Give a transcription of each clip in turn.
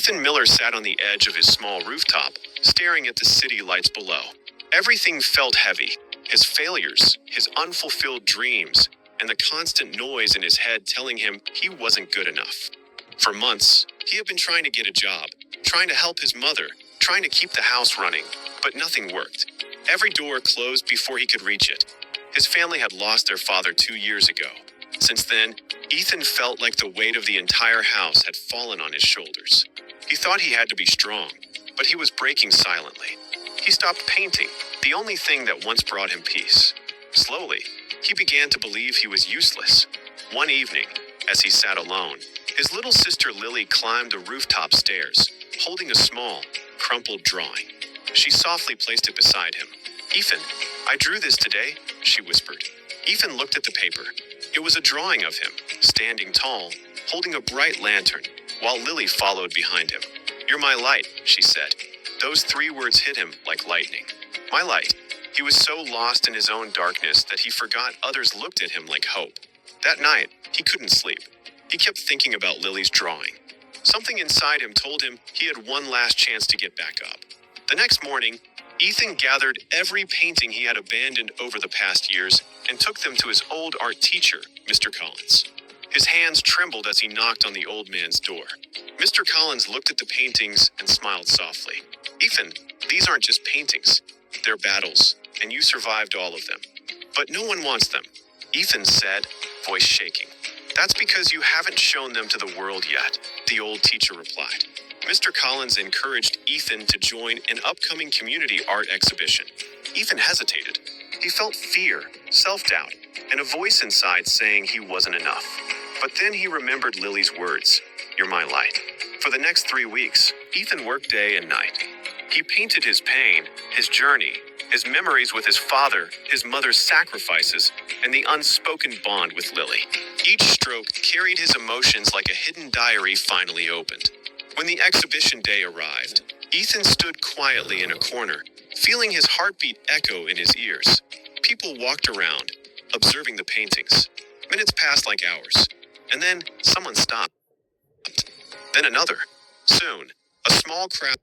Ethan Miller sat on the edge of his small rooftop, staring at the city lights below. Everything felt heavy. His failures, his unfulfilled dreams, and the constant noise in his head telling him he wasn't good enough. For months, he had been trying to get a job, trying to help his mother, trying to keep the house running, but nothing worked. Every door closed before he could reach it. His family had lost their father 2 years ago. Since then, Ethan felt like the weight of the entire house had fallen on his shoulders. He thought he had to be strong, but he was breaking silently. He stopped painting, the only thing that once brought him peace. Slowly, he began to believe he was useless. One evening, as he sat alone, his little sister Lily climbed the rooftop stairs, holding a small, crumpled drawing. She softly placed it beside him. "Ethan, I drew this today," she whispered. Ethan looked at the paper. It was a drawing of him, standing tall, holding a bright lantern, while Lily followed behind him. "You're my light," she said. Those 3 words hit him like lightning. My light. He was so lost in his own darkness that he forgot others looked at him like hope. That night, he couldn't sleep. He kept thinking about Lily's drawing. Something inside him told him he had one last chance to get back up. The next morning, Ethan gathered every painting he had abandoned over the past years and took them to his old art teacher, Mr. Collins. His hands trembled as he knocked on the old man's door. Mr. Collins looked at the paintings and smiled softly. "Ethan, these aren't just paintings. They're battles, and you survived all of them. But no one wants them," Ethan said, voice shaking. "That's because you haven't shown them to the world yet," the old teacher replied. Mr. Collins encouraged Ethan to join an upcoming community art exhibition. Ethan hesitated. He felt fear, self-doubt, and a voice inside saying he wasn't enough. But then he remembered Lily's words, "You're my light." For the next 3 weeks, Ethan worked day and night. He painted his pain, his journey, his memories with his father, his mother's sacrifices, and the unspoken bond with Lily. Each stroke carried his emotions like a hidden diary finally opened. When the exhibition day arrived, Ethan stood quietly in a corner, feeling his heartbeat echo in his ears. People walked around, observing the paintings. Minutes passed like hours, and then someone stopped. Then another. Soon, a small crowd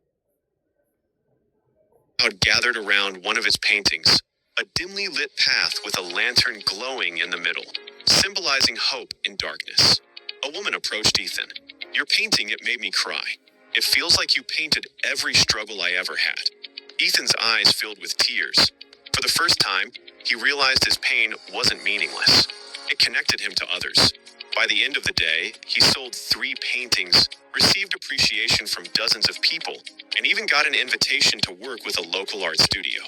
gathered around one of his paintings, a dimly lit path with a lantern glowing in the middle, symbolizing hope in darkness. A woman approached Ethan. "Your painting, it made me cry. It feels like you painted every struggle I ever had." Ethan's eyes filled with tears. For the first time, he realized his pain wasn't meaningless. It connected him to others. By the end of the day, he sold 3 paintings, received appreciation from dozens of people, and even got an invitation to work with a local art studio.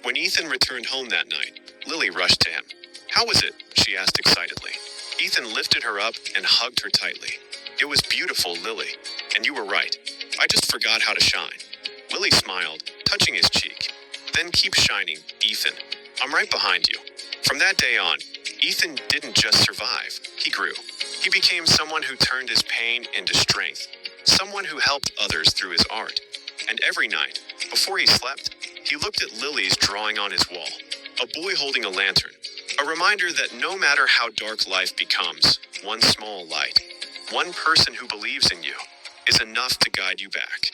When Ethan returned home that night, Lily rushed to him. "How was it?" she asked excitedly. Ethan lifted her up and hugged her tightly. "It was beautiful, Lily, and you were right. I just forgot how to shine." Lily smiled, touching his cheek. "Then keep shining, Ethan. I'm right behind you." From that day on, Ethan didn't just survive, he grew. He became someone who turned his pain into strength, someone who helped others through his art. And every night, before he slept, he looked at Lily's drawing on his wall, a boy holding a lantern, a reminder that no matter how dark life becomes, one small light, one person who believes in you, is enough to guide you back.